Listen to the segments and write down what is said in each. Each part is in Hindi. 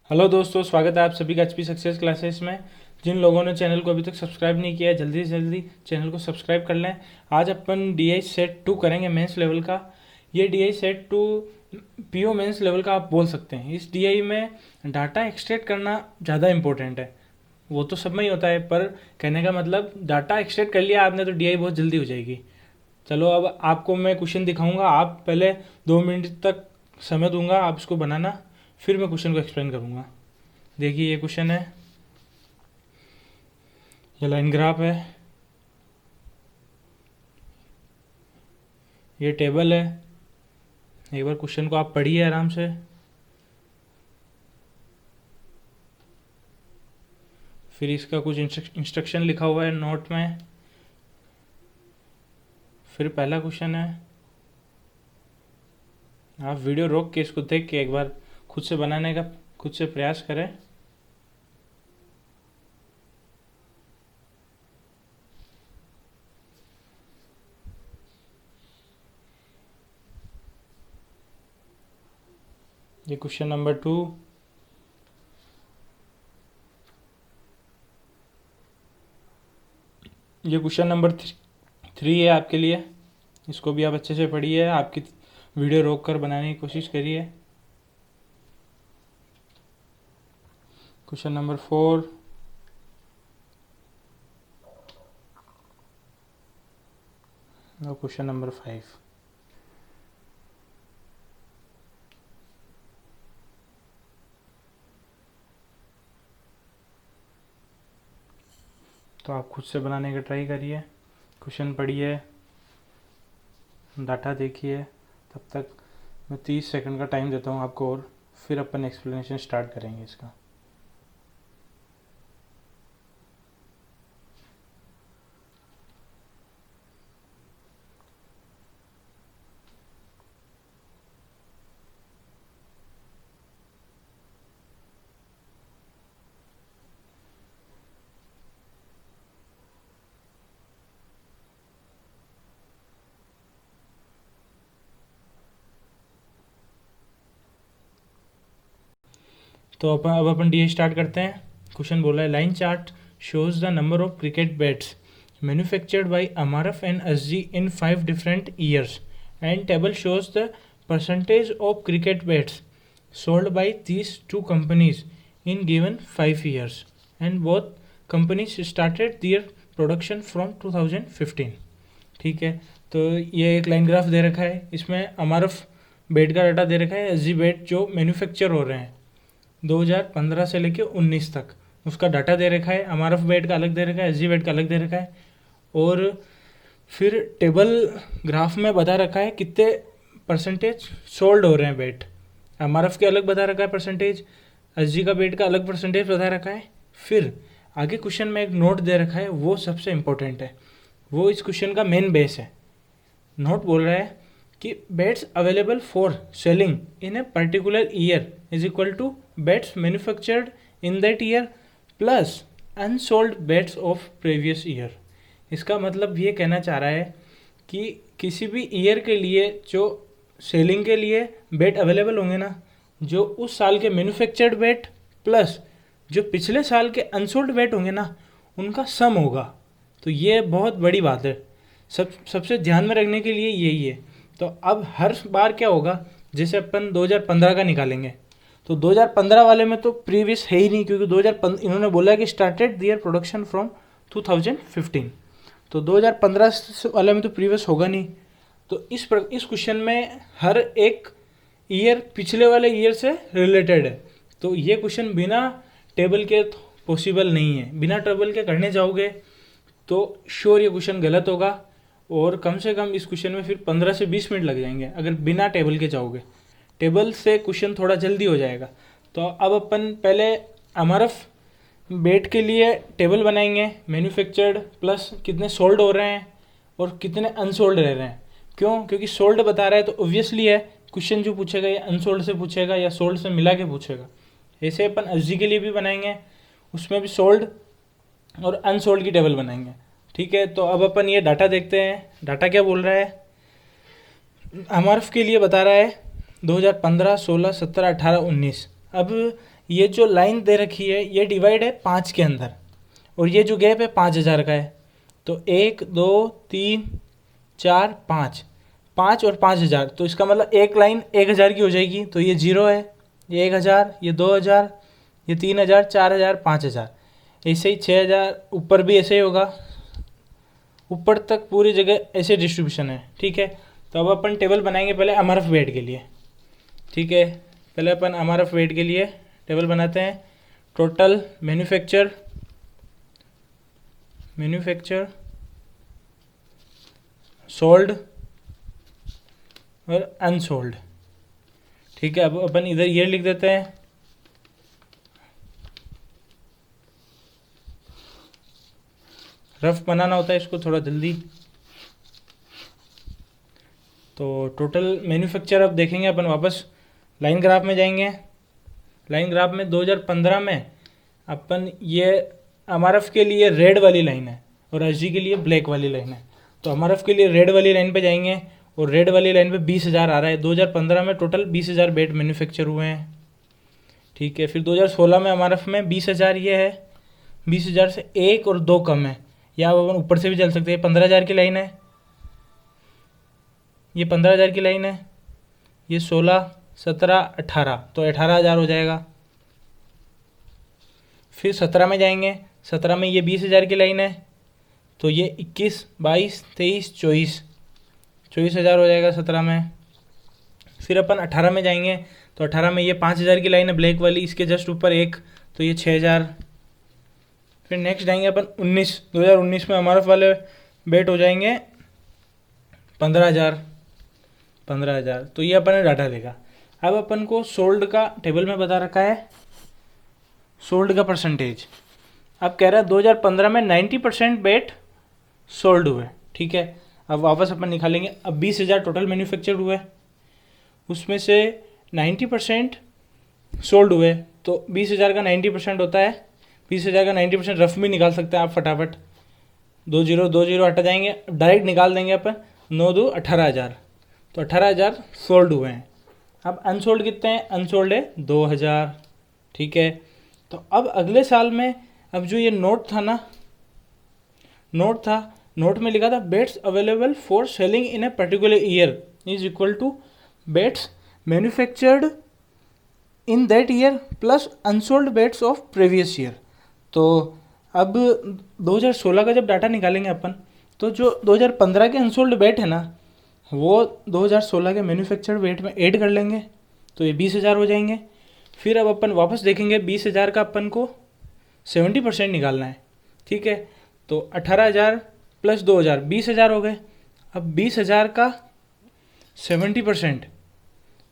हेलो दोस्तों, स्वागत है आप सभी का एचपी सक्सेस क्लासेस में। जिन लोगों ने चैनल को अभी तक सब्सक्राइब नहीं किया है, जल्दी से जल्दी चैनल को सब्सक्राइब कर लें। आज अपन डीआई सेट 2 करेंगे मेंस लेवल का। ये DI set 2 PO mains level का आप बोल सकते हैं। इस डीआई में डाटा एक्सट्रैक्ट करना ज़्यादा इंपॉर्टेंट है। वो तो सब में ही होता है, पर कहने का मतलब डाटा एक्सट्रैक्ट कर लिया आपने तो डीआई बहुत जल्दी हो जाएगी। चलो, अब आपको मैं क्वेश्चन दिखाऊंगा। आप पहले 2 मिनट तक समय दूंगा, आप इसको बनाना, फिर मैं क्वेश्चन को एक्सप्लेन करूंगा। देखिए, ये क्वेश्चन है, ये लाइन ग्राफ है, ये टेबल है। एक बार क्वेश्चन को आप पढ़िए आराम से। फिर इसका कुछ इंस्ट्रक्शन लिखा हुआ है नोट में। फिर पहला क्वेश्चन है, आप वीडियो रोक के इसको देख के एक बार खुद से बनाने का खुद से प्रयास करें। ये क्वेश्चन नंबर 2। ये क्वेश्चन नंबर 3 है आपके लिए। इसको भी आप अच्छे से पढ़िए, आपकी वीडियो रोक कर बनाने की कोशिश करिए। क्वेश्चन नंबर 4, और क्वेश्चन नंबर 5। तो आप खुद से बनाने का ट्राई करिए, क्वेश्चन पढ़िए, डाटा देखिए। तब तक मैं 30 सेकंड का टाइम देता हूँ आपको, और फिर अपन एक्सप्लेनेशन स्टार्ट करेंगे इसका। तो अब अपन डी स्टार्ट करते हैं। क्वेश्चन बोला है, line chart shows the number of cricket bats manufactured by MRF and SG in 5 different years and table shows the percentage of cricket bats sold by these two companies in given 5 years and both companies started their production from 2015। ठीक है, तो ये एक लाइन ग्राफ दे रखा है। इसमें अमारफ बेड का डाटा दे रखा है, एसजी बेड जो मैन्युफैक्चर हो रहे हैं 2015 से लेके 19 तक, उसका डाटा दे रखा है। अमारफ बेड का अलग दे रखा है, एसजी बेड का अलग दे रखा है। और फिर टेबल ग्राफ में बता रखा है कितने परसेंटेज सोल्ड हो रहे हैं बेड। एमआरएफ के अलग बता रखा है परसेंटेज, एसजी का बेट का अलग परसेंटेज बता रखा है। फिर आगे क्वेश्चन में एक नोट दे रखा है, वो सबसे इंपॉर्टेंट है, वो इस क्वेश्चन का मेन बेस है। नोट बोल रहा है कि bats available for selling in a particular year is equal to bats manufactured in that year plus unsold bats of previous year. इसका मतलब ये कहना चाह रहा है कि किसी भी ईयर के लिए जो सेलिंग के लिए बेट अवेलेबल होंगे ना, जो उस साल के मैन्युफैक्चर्ड बेट प्लस जो पिछले साल के अनसोल्ड बेट होंगे ना, उनका सम होगा। तो ये बहुत बड़ी बात है, सबसे ध्यान में रखने के लिए यही है। तो अब हर बार क्या होगा, जैसे अपन 2015 का निकालेंगे तो 2015 वाले में तो प्रीवियस है ही नहीं, क्योंकि 2015 इन्होंने बोला है कि स्टार्टेड दियर प्रोडक्शन फ्रॉम 2015। तो 2015 वाले में तो प्रीवियस होगा नहीं। तो इस क्वेश्चन में हर एक ईयर पिछले वाले ईयर से रिलेटेड है। तो ये क्वेश्चन बिना टेबल के पॉसिबल नहीं है। बिना टेबल के करने जाओगे तो श्योर ये क्वेश्चन गलत होगा, और कम से कम इस क्वेश्चन में फिर 15 से 20 मिनट लग जाएंगे अगर बिना टेबल के जाओगे। टेबल से क्वेश्चन थोड़ा जल्दी हो जाएगा। तो अब अपन पहले अमारफ बेट के लिए टेबल बनाएंगे, मैन्युफैक्चर्ड प्लस कितने सोल्ड हो रहे हैं और कितने अनसोल्ड रह रहे हैं। क्यों? क्योंकि सोल्ड बता रहा है तो ऑब्वियसली है क्वेश्चन जो पूछेगा ये अनसोल्ड से पूछेगा या सोल्ड से मिला के पूछेगा। ऐसे अपन एसजी के लिए भी बनाएंगे, उसमें भी सोल्ड और अनसोल्ड की टेबल बनाएंगे। ठीक है, तो अब अपन ये डाटा देखते हैं। डाटा क्या बोल रहा है, एमआरएफ के लिए बता रहा है 2015, 16, 17, 18, 19। अब ये जो लाइन दे रखी है ये डिवाइड है 5 के अंदर, और ये जो गैप है 5000 का है। तो 1 2 3 4 5, 5 और 5000, तो इसका मतलब एक लाइन 1000 की हो जाएगी। तो ये 0 है, ये 1000, ये 2000, ये 3000, 4000, 5000, ऐसे ही 6000, ऊपर भी ऐसे ही होगा, ऊपर तक पूरी जगह ऐसे डिस्ट्रीब्यूशन है। ठीक है, तो अब अपन टेबल बनाएंगे पहले एमआरएफ वेट के लिए। ठीक है, पहले अपन एमआरएफ वेट के लिए टेबल बनाते हैं। टोटल मैन्युफैक्चर सोल्ड और अनसोल्ड। ठीक है, अब अपन इधर ये लिख देते हैं। रफ बनाना होता है इसको थोड़ा जल्दी। तो टोटल मैन्युफैक्चर अब देखेंगे अपन, वापस लाइन ग्राफ में जाएंगे। लाइन ग्राफ में 2015 में अपन ये एमआरएफ के लिए रेड वाली लाइन है और एसजी के लिए ब्लैक वाली लाइन है। तो एमआरएफ के लिए रेड वाली लाइन पे जाएंगे और रेड वाली लाइन पे 20,000 आ रहा है। 2015 में टोटल 20,000 बेड मैन्युफैक्चर हुए हैं। ठीक है, फिर 2016 में एमआरएफ में 20,000 ये है, 20,000 से 1 और 2 कम है, या अपन ऊपर से भी चल सकते हैं। 15,000 की लाइन है, ये 15,000 की लाइन है, ये 16 17 18, तो 18,000 हो जाएगा। फिर 17 में जाएंगे, 17 में ये 20,000 की लाइन है, तो ये 21 22 23 24,000 हो जाएगा 17 में। फिर अपन 18 में जाएंगे, तो 18 में ये 5,000 की लाइन है ब्लैक वाली, इसके जस्ट ऊपर एक, तो ये 6,000। फिर नेक्स्ट जाएंगे अपन 2019 में हमारे वाले बेट हो जाएंगे 15,000। तो ये अपन ने डाटा देखा। अब अपन को सोल्ड का टेबल में बता रखा है सोल्ड का परसेंटेज। अब कह रहा है 2015 में 90% बेट सोल्ड हुए। ठीक है, अब वापस अपन निकालेंगे। अब 20,000 टोटल मैन्युफैक्चर हुए, उसमें से 90% सोल्ड हुए, तो 20,000 का 90% होता है, 20,000 का 90% रफ भी निकाल सकते हैं आप फटाफट। 2 0 हटा जाएंगे, डायरेक्ट निकाल देंगे अपन। 9 2 18,000, तो 18,000 सोल्ड हुए हैं। अब अनसोल्ड कितने हैं? अनसोल्ड है 2,000। ठीक है, तो अब अगले साल में, अब जो ये नोट था, नोट में लिखा था bats available for selling in a particular year is equal to bats manufactured in that year plus unsold bats of previous year. तो अब 2016 का जब डाटा निकालेंगे अपन, तो जो 2015 के अनसोल्ड बेट है ना, वो 2016 के मैन्युफैक्चर्ड बेट में ऐड कर लेंगे, तो ये 20,000 हो जाएंगे। फिर अब अपन वापस देखेंगे 20,000 का अपन को 70% निकालना है। ठीक है, तो 18,000 प्लस 2,000 20,000 हो गए। अब 20,000 का 70%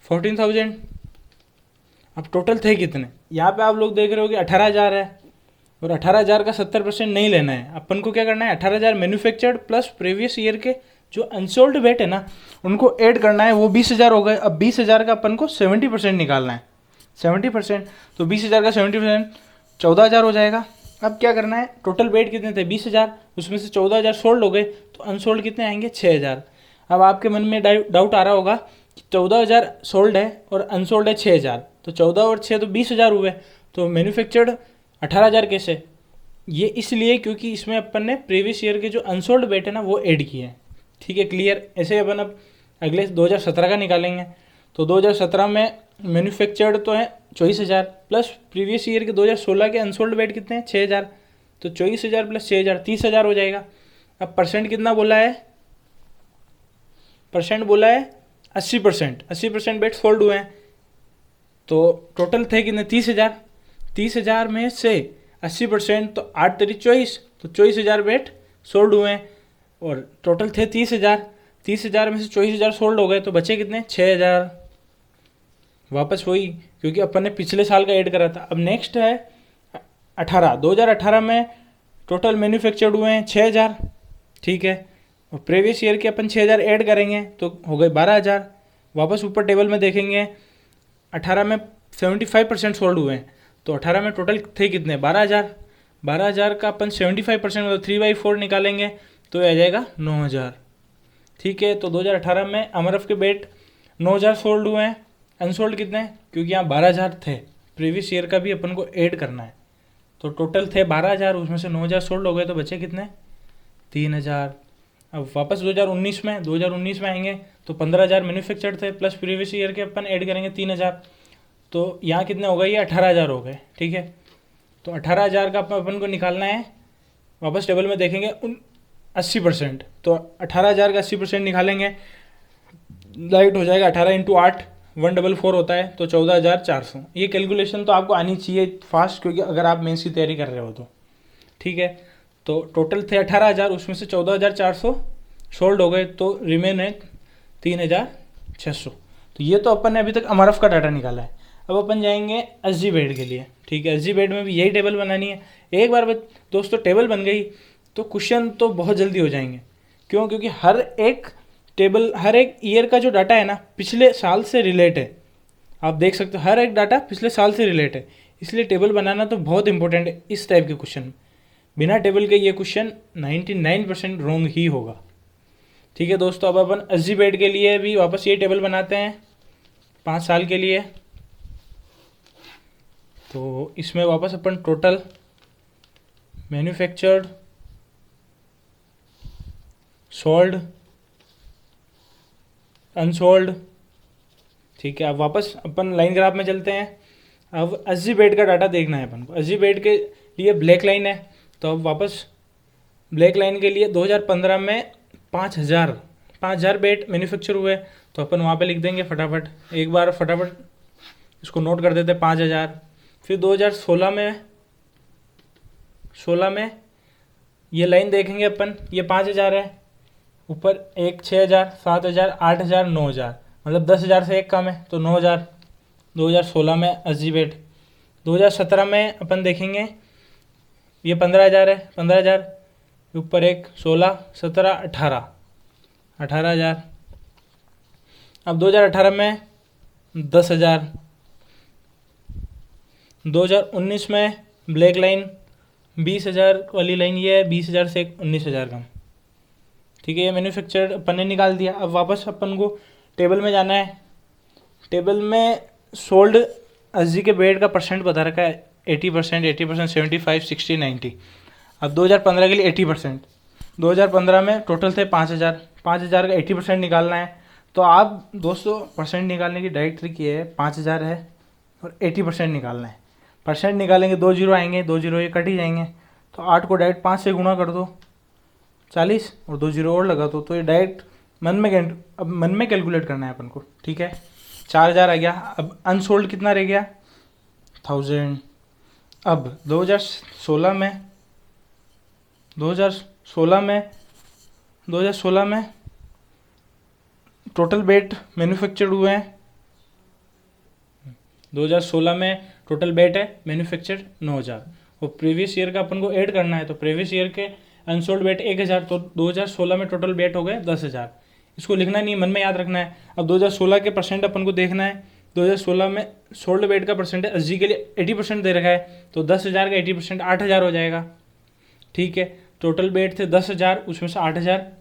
14,000। अब टोटल थे कितने? यहाँ पे आप लोग देख रहे हो कि 18,000 है, और 18,000 का 70% नहीं लेना है अपन को। क्या करना है? 18,000 मैन्युफैक्चर्ड प्लस प्रीवियस ईयर के जो अनसोल्ड बेट है ना, उनको ऐड करना है, वो 20,000 हो गए। अब 20,000 का अपन को 70% निकालना है, 70%। तो 20,000 का 70% 14,000 हो जाएगा। अब क्या करना है? टोटल बेट कितने थे? 20,000, उसमें से 14,000 सोल्ड हो गए, तो अनसोल्ड कितने आएंगे? 6,000। अब आपके मन में डाउट आ रहा होगा कि 14,000 सोल्ड है और अनसोल्ड है 6,000, तो 14 और 6 तो 20,000 हुए, तो मैन्युफैक्चर्ड 18,000 कैसे? ये इसलिए क्योंकि इसमें अपन ने प्रीवियस ईयर के जो अनसोल्ड बेट है ना, वो ऐड किए हैं। ठीक है, क्लियर? ऐसे अपन अब अगले 2017 का निकालेंगे। तो 2017 में मैन्युफैक्चर्ड तो है 24,000 प्लस प्रीवियस ईयर के 2016 के अनसोल्ड बेट कितने हैं? 6,000। तो 24,000 प्लस 6,000 30,000 हो जाएगा। अब परसेंट कितना बोला है? परसेंट बोला है 80%। 80% बेट सोल्ड हुए हैं, तो टोटल थे कितने? 30,000। 30,000 में से 80%, तो 8 तेरी 24, तो 24,000 बेट सोल्ड हुए हैं, और टोटल थे 30,000। 30,000 में से 24,000 सोल्ड हो गए, तो बचे कितने? 6,000। वापस वही, क्योंकि अपन ने पिछले साल का ऐड करा था। अब नेक्स्ट है 2018 में टोटल मैन्युफैक्चर्ड हुए हैं 6,000। ठीक है, और प्रीवियस ईयर के अपन 6,000 ऐड करेंगे, तो हो गए 12,000। वापस ऊपर टेबल में देखेंगे, 18 में 75% सोल्ड हुए हैं, तो 18 में टोटल थे कितने? 12,000। 12,000 का अपन 75% मतलब 3/4 निकालेंगे, तो आ जाएगा 9,000। ठीक है, तो 2018 में एमआरएफ के बेट 9,000 सोल्ड हुए हैं। अनसोल्ड कितने? क्योंकि यहाँ 12,000 थे, प्रीवियस ईयर का भी अपन को ऐड करना है। तो टोटल थे 12,000, उसमें से 9,000 सोल्ड हो गए, तो बचे कितने? 3,000। अब वापस 2019 में आएंगे तो 15,000 मैन्युफैक्चर्ड थे, प्लस प्रीवियस ईयर के अपन ऐड करेंगे 3,000, तो यहाँ कितने हो गए? ये 18,000 हो गए। ठीक है, तो 18,000 का अपन को निकालना है। वापस टेबल में देखेंगे 80%, तो 18,000 का 80% निकालेंगे, राइट हो जाएगा 18 इंटू 8 144 होता है, तो 14,400। ये कैलकुलेशन तो आपको आनी चाहिए फास्ट, क्योंकि अगर आप मेंस की तैयारी कर रहे हो तो। ठीक है, तो टोटल थे 18,000, उसमें से 14,400 सोल्ड हो गए, तो रिमेन है 3,600। तो ये तो अपन ने अभी तक अमरफ का डाटा निकाला है। अब अपन जाएंगे एसजी बेड के लिए। ठीक है, एसजी बेड में भी यही टेबल बनानी है। एक बार दोस्तों टेबल बन गई तो क्वेश्चन तो बहुत जल्दी हो जाएंगे। क्यों? क्योंकि हर एक टेबल, हर एक ईयर का जो डाटा है ना, पिछले साल से रिलेट है। आप देख सकते हो हर एक डाटा पिछले साल से रिलेट है, इसलिए टेबल बनाना तो बहुत इंपॉर्टेंट है इस टाइप के क्वेश्चन। बिना टेबल के ये क्वेश्चन 99% रॉन्ग ही होगा। ठीक है दोस्तों, अब अपन एसजी बेड के लिए भी वापस ये टेबल बनाते हैं 5 साल के लिए। तो इसमें वापस अपन टोटल मैन्युफैक्चर्ड, सोल्ड, अनसोल्ड। ठीक है, अब वापस अपन लाइन ग्राफ में चलते हैं। अब एसजी बेड का डाटा देखना है अपन को। एसजी बेड के लिए ब्लैक लाइन है, तो अब वापस ब्लैक लाइन के लिए 2015 में 5,000 बेड मैन्युफैक्चर हुए, तो अपन वहाँ पे लिख देंगे फटाफट। एक बार फटाफट इसको नोट कर देते हैं 5,000। फिर 2016 में ये लाइन देखेंगे अपन, ये 5,000 है, ऊपर एक 6,000, 7,000, 8,000, 9,000, मतलब 10,000 से एक कम है, तो 9,000 2016 में एसजी बेड। 2017 में अपन देखेंगे ये 15,000 है, 15,000 ऊपर एक 16, 17, 18,000। अब 2018 में 10,000। 2019 में ब्लैक लाइन 20,000 वाली लाइन ये है, 20,000 से 19,000 कम। ठीक है, ये मैन्युफैक्चर्ड अपन ने निकाल दिया। अब वापस अपन को टेबल में जाना है। टेबल में सोल्ड एसजी के बेड का परसेंट बता रखा है 80%, 75, 60, 90। अब 2015 के लिए 80%। 2015 में टोटल थे 5,000, 5,000 का 80% निकालना है। तो आप दोस्तों परसेंट निकालने की डायरेक्ट ट्रिक ये है, 5,000 है और 80% निकालना है। परसेंट निकालेंगे 2 जीरो आएंगे, 2 जीरो ये कट ही जाएंगे, तो 8 को डायरेक्ट 5 से गुणा कर दो 40 और 2 जीरो और लगा दो, तो ये डायरेक्ट मन में कैलकुलेट करना है अपन को। ठीक है, 4,000 आ गया। अब अनसोल्ड कितना रह गया? 1,000। अब 2016 में टोटल बेट मैन्युफैक्चर्ड हुए हैं। 2016 में टोटल बेट है मैन्युफैक्चर्ड 9,000, और प्रीवियस ईयर का अपन को ऐड करना है, तो प्रीवियस ईयर के अनसोल्ड बेट 1,000, तो 2016 में टोटल बेट हो गए 10,000। इसको लिखना नहीं, मन में याद रखना है। अब 2016 के परसेंट अपन को देखना है। 2016 में सोल्ड बेट का परसेंट एसजी के लिए 80% दे रखा है, तो 10,000 का 80% 8,000 हो जाएगा। ठीक है, टोटल बेट थे 10,000, उसमें से 8,000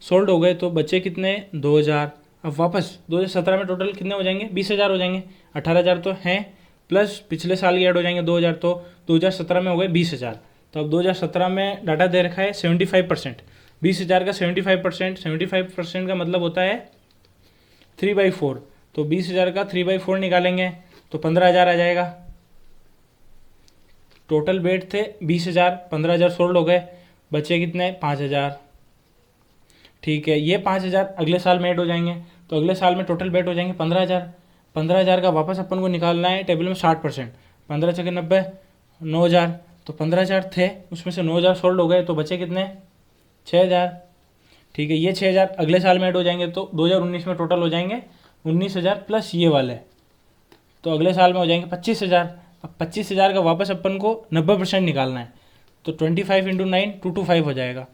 सोल्ड हो गए, तो बचे कितने? 2,000। अब वापस 2017 में टोटल कितने हो जाएंगे? 20,000 हो जाएंगे। 18,000 तो हैं, प्लस पिछले साल के ऐड हो जाएंगे 2,000, तो 2017 में हो गए 20,000। तो अब 2017 में डाटा दे रखा है 75%। 20,000 का 75% का मतलब होता है 3/4, तो 20,000 का 3/4 निकालेंगे तो 15,000 आ जाएगा। टोटल बेट थे 20,000, 15,000 सोल्ड हो गए, बचे कितने? 5,000। ठीक है, ये 5,000 अगले साल में ऐड हो जाएंगे, तो अगले साल में टोटल बेट हो जाएंगे 15,000। 15,000 का वापस अपन को निकालना है टेबल में 60%। 15 × 90 9,000, तो 15,000 थे, उसमें से 9,000 सोल्ड हो गए, तो बचे कितने? 6,000। ठीक है, ये 6,000 अगले साल में ऐड हो जाएंगे, तो 2019 में टोटल हो जाएंगे 19,000 प्लस ये वाले, तो अगले साल में हो जाएंगे 25,000। अब 25,000 का वापस अपन को 90% निकालना है, तो 25 × 9 225 हो जाएगा।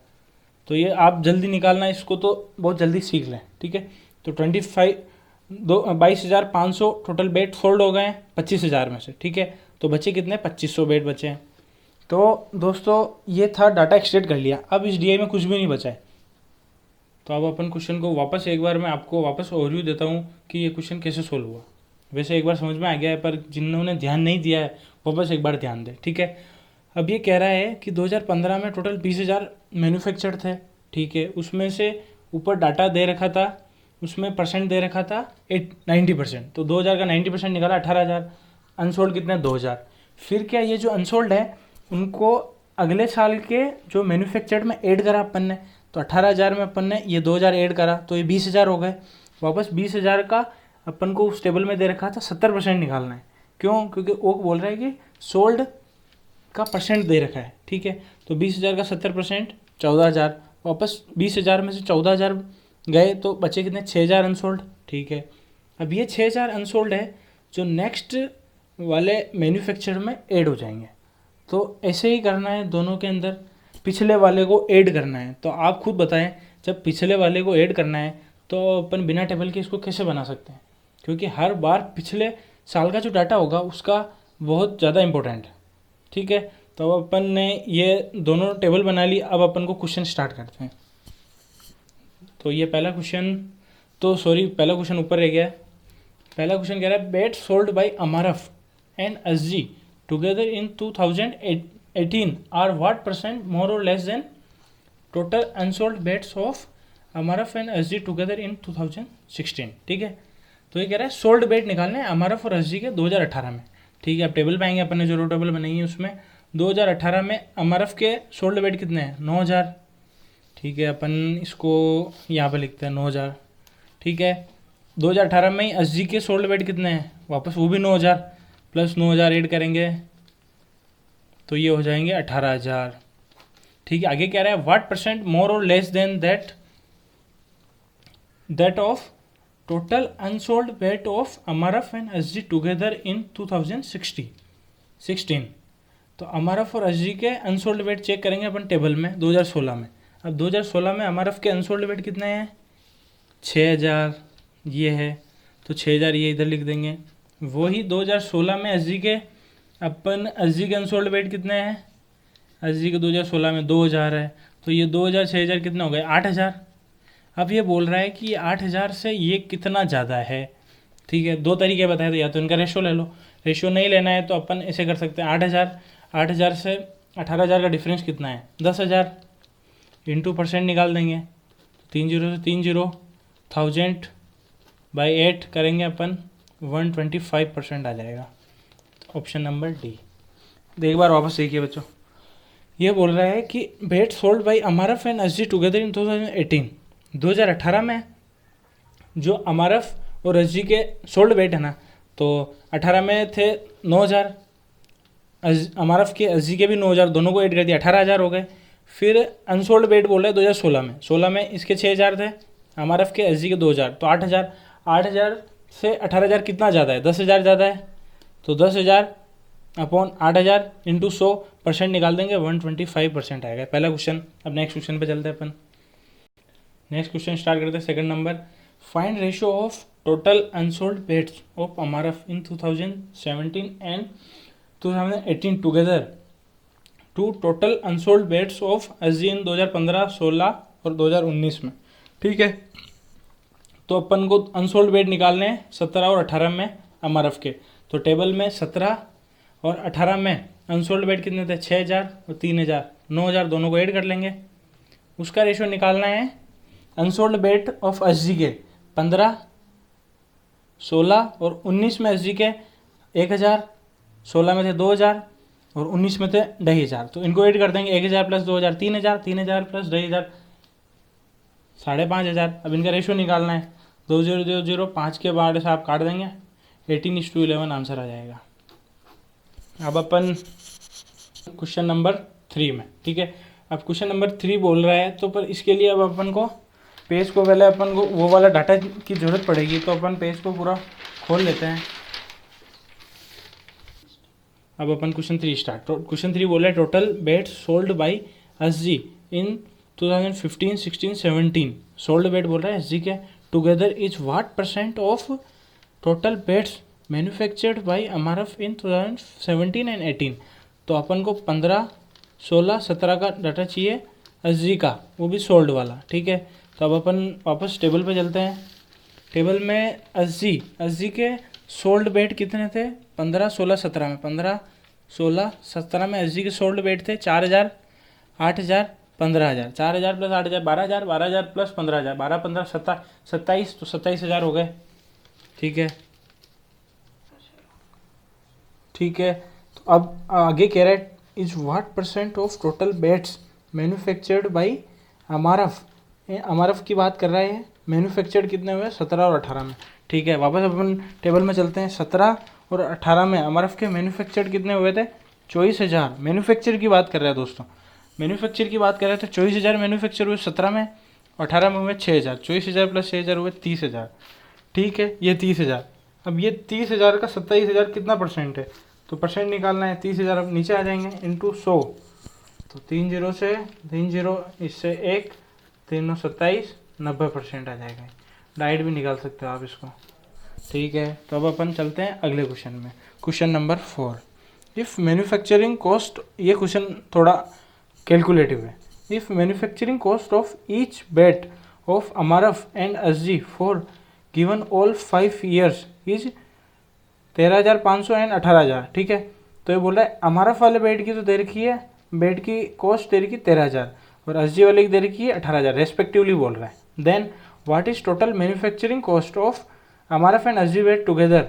तो ये आप जल्दी निकालना, इसको तो बहुत जल्दी सीख लें। ठीक है, तो 22,500 टोटल बेट सोल्ड हो गए हैं 25,000 में से। ठीक है, तो बचे कितने? 2,500 बेट बचे हैं। तो दोस्तों ये था, डाटा एक्सट्रैक्ट कर लिया। अब इस डीआई में कुछ भी नहीं बचा है, तो अब अपन क्वेश्चन को वापस एक बार मैं आपको वापस ओवरव्यू देता हूँ कि ये क्वेश्चन कैसे सोल्व हुआ। वैसे एक बार समझ में आ गया है, पर जिन्होंने ध्यान नहीं दिया है वो बस एक बार ध्यान दें, ठीक है। अब ये कह रहा है कि 2015 में टोटल 20,000 मैन्युफैक्चर्ड थे, ठीक है। उसमें से ऊपर डाटा दे रखा था, उसमें परसेंट दे रखा था 90%, तो 2,000 का 90% निकाला 18,000। अनसोल्ड कितने, 2,000। फिर क्या, ये जो अनसोल्ड है उनको अगले साल के जो मैन्युफैक्चर्ड में ऐड करा अपन ने, तो 18,000 में अपन ने ये 2,000 ऐड करा तो ये 20,000 हो गए। वापस 20,000 का अपन को उस टेबल में दे रखा था 70% निकालना है। क्यों? क्योंकि वो बोल रहा है कि सोल्ड का परसेंट दे रखा है, ठीक है। तो 20,000 का 70% 14,000। वापस 20,000 में से 14,000 गए तो बचे कितने, 6,000 अनसोल्ड, ठीक है। अब ये 6,000 अनसोल्ड है जो नेक्स्ट वाले मैन्युफैक्चर में ऐड हो जाएंगे। तो ऐसे ही करना है दोनों के अंदर, पिछले वाले को ऐड करना है। तो आप खुद बताएं, जब पिछले वाले को ऐड करना है तो अपन बिना टेबल के इसको कैसे बना सकते हैं, क्योंकि हर बार पिछले साल का जो डाटा होगा उसका बहुत ज़्यादा इंपॉर्टेंट है, ठीक है। तो अब अपन ने ये दोनों टेबल बना ली, अब अपन को क्वेश्चन स्टार्ट करते हैं। तो ये पहला क्वेश्चन, तो सॉरी पहला क्वेश्चन ऊपर रह गया है। पहला क्वेश्चन कह रहा है bat sold by MRF and SG together in 2018 are what percent more और less than total unsold bats of MRF and SG together in 2016, ठीक है। तो ये कह रहा है सोल्ड बेट निकालने हैं अमारफ और एसजी के 2018 में, ठीक है। अब टेबल पे आएंगे, अपन ने जो रो टेबल बनाई है उसमें 2018 में अमारफ के सोल्ड बेट कितने हैं, 9,000, ठीक है। अपन इसको यहाँ पे लिखते हैं 9,000, ठीक है। 2018 में ही एसजी के सोल्ड बेट कितने हैं, वापस वो भी 9,000 प्लस 9,000 ऐड करेंगे तो ये हो जाएंगे 18,000, ठीक है। आगे कह रहा है व्हाट परसेंट मोर और less than that of total unsold bat of MRF and SG together in 2016। तो अमारफ और एसजी के अनसोल्ड बेट चेक करेंगे अपन टेबल में 2016 में। अब 2016 में अमारफ के अनसोल्ड बेट कितने हैं, 6,000 ये है, तो 6,000 ये इधर लिख देंगे। वही 2016 में एसजी के अनसोल्ड बेट कितने हैं, एसजी के 2016 में 2,000 है, तो ये 2,000 6,000 कितने हो गए, 8,000। अब ये बोल रहा है कि 8,000 से ये कितना ज़्यादा है, ठीक है। दो तरीके बताए थे, या तो इनका रेशो ले लो, रेशो नहीं लेना है तो अपन ऐसे कर सकते हैं 8,000 से 18,000 का डिफरेंस कितना है, 10,000 इंटू परसेंट निकाल देंगे, 3 0 से 3 0, 1000 बाई 8 करेंगे अपन, 125% आ जाएगा। Option number D. एक बार वापस देखिए बच्चों, ये बोल रहा है कि bat sold by MRF and SG together in 2018, 2018 में जो अमारफ और एसजी के सोल्ड बेट है ना, तो 18 में थे 9,000, अमारफ के एसजी के भी 9,000, दोनों को ऐड कर दिया 18,000 हो गए। फिर अनसोल्ड बेट बोल रहे हैं 2016 में, 16 में इसके 6,000 थे, अमारफ के एसजी के 2,000, तो 8,000। 8,000 से 18,000 कितना ज़्यादा है, 10,000 ज़्यादा है, तो 10,000 अपॉन 8,000 इंटू 100% निकाल देंगे, 125% आएगा पहला क्वेश्चन। अब नेक्स्ट क्वेश्चन पे चलते हैं अपन। नेक्स्ट क्वेश्चन स्टार्ट करते हैं, second number. Find ratio of total unsold bats of MRF in 2017 and 2018 together to total unsold bats of SG in 2015, 16 और 2019 में, ठीक है। तो अपन को अनसोल्ड बेट निकालने हैं 17 और 18 में अमारफ के, तो टेबल में 17 और 18 में अनसोल्ड बेट कितने थे, 6,000 और 3,000, 9,000 दोनों को ऐड कर लेंगे। उसका रेशियो निकालना है अनसोल्ड बेट ऑफ एसजी के 15, 16 और 19 में एसजी के 1,000, 16 में थे 2,000 और 19 में थे 2,500, तो इनको ऐड कर देंगे, 1,000 प्लस 2,000 3,000, 3,000 प्लस 2,500 5,500। अब इनका रेशियो निकालना है, 2 0 0 0, 5 के बाद से आप काट देंगे, 18:11 आंसर आ जाएगा। अब अपन क्वेश्चन नंबर 3 में, ठीक है। अब क्वेश्चन नंबर 3 बोल रहा है, तो पर इसके लिए अब अपन को पेज को पहले अपन को वो वाला डाटा की ज़रूरत पड़ेगी, तो अपन पेज को पूरा खोल लेते हैं। अब अपन क्वेश्चन 3 स्टार्ट। क्वेश्चन 3 बोल रहा है total bats sold by SG in 2015, 16, 17, sold bat बोल रहा है एसजी के together is what percent of total bats manufactured by MRF in 2017 and 18। तो अपन को 15, 16, 17 का डाटा चाहिए एसजी का, वो भी सोल्ड वाला, ठीक है। तो अब अपन वापस टेबल पे चलते हैं। टेबल में एसजी के सोल्ड बेड कितने थे? 15, 16, 17 में, 15, 16, 17 में एसजी के सोल्ड बेड थे 4000, 8000, 15000, 4000 प्लस 8000 12000, 12000 प्लस 15000, 12, 15, 27, तो 27000 हो गए। ठीक है, ठीक है। तो अब आगे कह रहा है is what percent of total bats manufactured by MRF. MRF की बात कर रहा है, मैन्युफैक्चर्ड कितने हुए? 17 और 18 में। ठीक है, वापस अपन टेबल में चलते हैं। 17 और 18 में अमारफ के मैन्युफैक्चर्ड कितने हुए थे? 24000। मैन्युफैक्चर की बात कर रहा है दोस्तों, मैन्युफैक्चर की बात कर रहे हैं तो 24000 मैन्युफैक्चर हुए 17 में, 18 में हुए 6000। 24000 प्लस 6000 हुए 30000। ठीक है, ये 30000। अब ये 30000 का 27000 कितना परसेंट है? तो परसेंट निकालना है। 30000 अब नीचे आ जाएंगे इंटू 100, तो 3 जीरो से 3 जीरो, इससे 1, 3 27, 90% आ जाएगा। डाइट भी निकाल सकते हो आप इसको। ठीक है, तो अब अपन चलते हैं अगले क्वेश्चन में। Question number 4, if manufacturing cost, ये क्वेश्चन थोड़ा कैलकुलेटिव है। If manufacturing cost of each bat of MRF and SG for given all 5 years is 13500 and 18000। ठीक है, तो ये बोल रहा है अमारफ वाले बेड की तो दे रखी है, बेड की कॉस्ट दे रखी 13000 और एसजी वाले की दे रखी है 18000 रेस्पेक्टिवली बोल रहा है। Then what is total manufacturing cost of MRF and SG bat together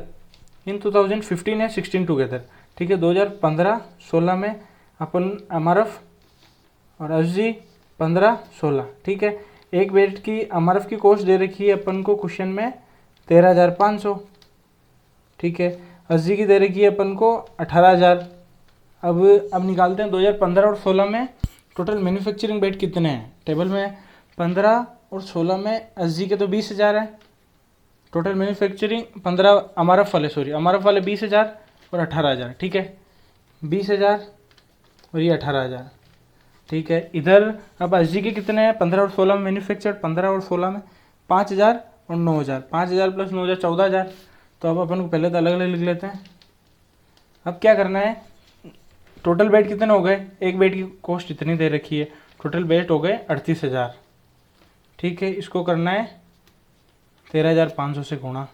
in 2015 and 16 together. ठीक है, 2015-16 में अपन अमारफ और एसजी 15-16। ठीक है, एक बेड की अमारफ की कॉस्ट दे रखी है अपन को क्वेश्चन में 13500। ठीक है, एसजी की दे रखी है अपन को 18000। अब निकालते हैं 2015 और 16 में टोटल मैन्युफैक्चरिंग बेड कितने हैं। टेबल में 15 और 16 में एसजी के तो 20000 है। टोटल मैन्युफैक्चरिंग 15 अमारफ वाले 20000 और 18000। ठीक है, 20000 और ये 18000। ठीक है, इधर अब एसजी के कितने हैं? 15 और 16 में मैन्युफैक्चर्ड, 15 और 16 में 5000 और 9000, 5000 प्लस 9000 14000। तो अब अपन को पहले तो अलग अलग लिख लेते हैं। अब क्या करना है, टोटल बेड कितने हो गए? एक बेड की कॉस्ट इतनी दे रखी है, टोटल बेड हो गए 38000। ठीक है, इसको करना है 13500 से गुणा।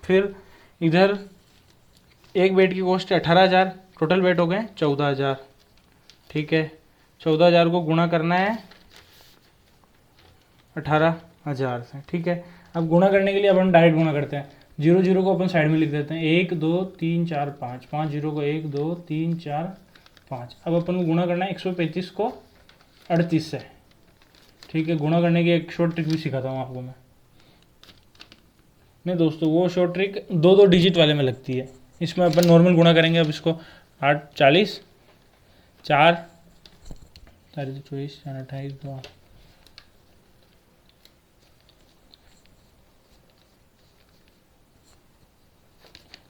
फिर इधर एक बेड की कॉस्ट है 18000, टोटल बेड हो गए 14000। ठीक है, 14000 को गुणा करना है 18000 से। ठीक है, अब गुणा करने के लिए अपन डायरेक्ट गुणा करते हैं। 0 0 को अपन साइड में लिख देते हैं। 1 2 3 4 5, 5 0 को 1 2 3 4 5। अब अपन को गुणा करना है 135 को 38 से। ठीक है, गुणा करने की एक शॉर्ट ट्रिक भी सिखाता हूँ आपको मैं। नहीं दोस्तों, वो शॉर्ट ट्रिक 2 डिजिट वाले में लगती है, इसमें अपन नॉर्मल गुणा करेंगे। अब इसको 8 40, 4 24, 4 28, 2।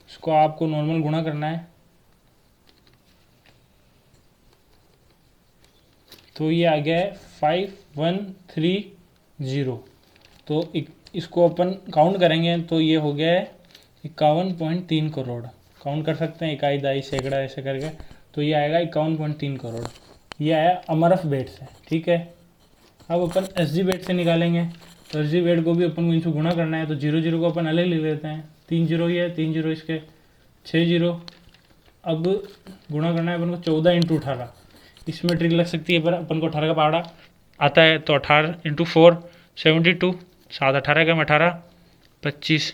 इसको आपको नॉर्मल गुणा करना है, तो ये आ गया है 5130। तो इसको अपन काउंट करेंगे तो ये हो गया है 51.3 करोड़। काउंट कर सकते हैं, इकाई दाई सैकड़ा ऐसे करके, तो ये आएगा 51.3 करोड़। ये आया अमरफ बेड से। ठीक है, अब अपन एसजी बेड से निकालेंगे, तो एसजी बेड को भी अपन को इनसे गुणा करना है। तो 0 0 को अपन अलग लिख लेते हैं। 3 0 ही है, 3 0 इसके 6 0। अब गुणा करना है अपन को 14 × 18। इसमें ट्रिक लग सकती है, पर अपन को 18 का पहाड़ा आता है, तो 18 × 4 72, 7 18 का 18 25,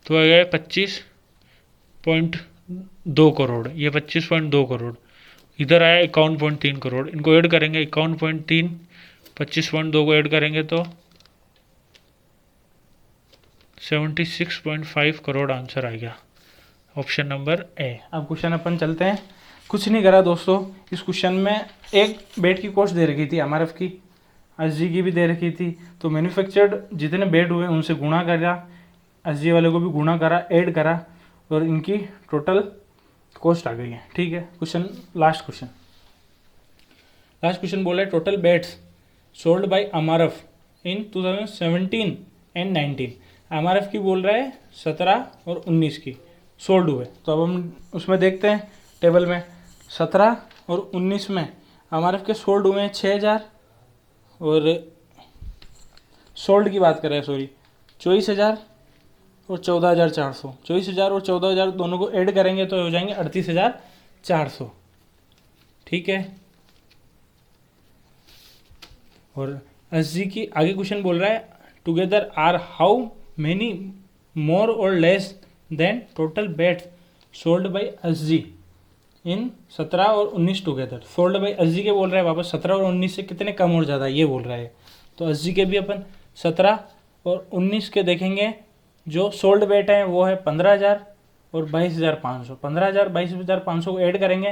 तो आ गया 25.2 करोड़। ये 25.2 करोड़। इधर आया 51.3 करोड़। इनको ऐड करेंगे, 51.3 25.2 को ऐड करेंगे तो 76.5 करोड़ आंसर आ गया, ऑप्शन नंबर ए। अब क्वेश्चन अपन चलते हैं। कुछ नहीं करा दोस्तों, इस क्वेश्चन में एक बेड की कॉस्ट दे रखी थी, एमआरएफ की, एसजी की भी दे रखी थी। तो मैन्युफैक्चर्ड जितने बेड हुए उनसे गुणा करा, एसजी वाले को भी गुणा करा, ऐड करा, और इनकी टोटल कॉस्ट आ गई है। ठीक है, लास्ट क्वेश्चन बोला है total bats sold by MRF in 2017 and 19। MRF की बोल रहा है 17 और 19 की सोल्ड हुए। तो अब हम उसमें देखते हैं टेबल में 17 और 19 में एमआरएफ के सोल्ड हुए हैं 6000, और सोल्ड की बात कर रहे हैं 24000, और 14,400, 24,000 और 14,000 दोनों को ऐड करेंगे तो हो जाएंगे 38,400। ठीक है। और एसजी की आगे क्वेश्चन बोल रहा है together are how many more और less than total bats sold by SG in 17 और 19 टुगेदर। सोल्ड बाय एसजी के बोल रहा है वापस 17 और 19 से कितने कम और ज़्यादा ये बोल रहा है। तो एसजी के भी अपन 17 और 19 के देखेंगे। जो सोल्ड बेट है वो है 15,000 और 22,500। 15,000 22,500 को ऐड करेंगे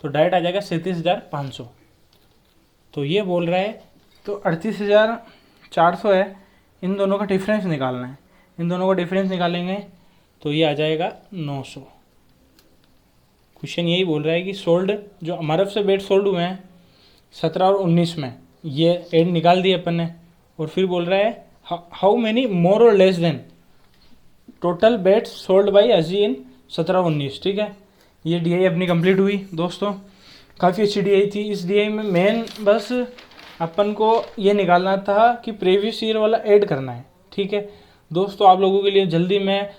तो डायरेक्ट आ जाएगा 37,500। तो ये बोल रहा है तो 38,400 है, इन दोनों का डिफरेंस निकालना है। इन दोनों का डिफरेंस निकालेंगे तो ये आ जाएगा 900। क्वेश्चन यही बोल रहा है कि सोल्ड जो हमारे से बेट सोल्ड हुए हैं 17 और 19 में, ये ऐड निकाल दिए अपन ने। और फिर बोल रहा है हाउ मेनी मोर और less than total bats sold by SG in 17 19। ठीक है, ये डीआई अपनी कंप्लीट हुई दोस्तों। काफ़ी अच्छी डीआई थी। इस डीआई में मेन बस अपन को ये निकालना था कि प्रीवियस ईयर वाला ऐड करना है। ठीक है दोस्तों, आप लोगों के लिए जल्दी मैं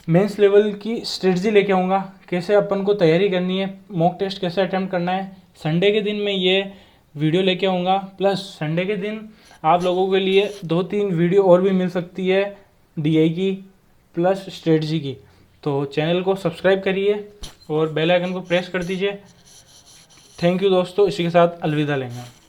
मेंस लेवल की स्ट्रेटजी लेके आऊँगा, कैसे अपन को तैयारी करनी है, मॉक टेस्ट कैसे अटेम्प्ट करना है। संडे के दिन मैं ये वीडियो लेके आऊँगा, प्लस संडे के दिन आप लोगों के लिए 2-3 वीडियो और भी मिल सकती है डीआई की प्लस स्ट्रेटजी की। तो चैनल को सब्सक्राइब करिए और बेल आइकन को प्रेस कर दीजिए। थैंक यू दोस्तों, इसी के साथ अलविदा लेंगे।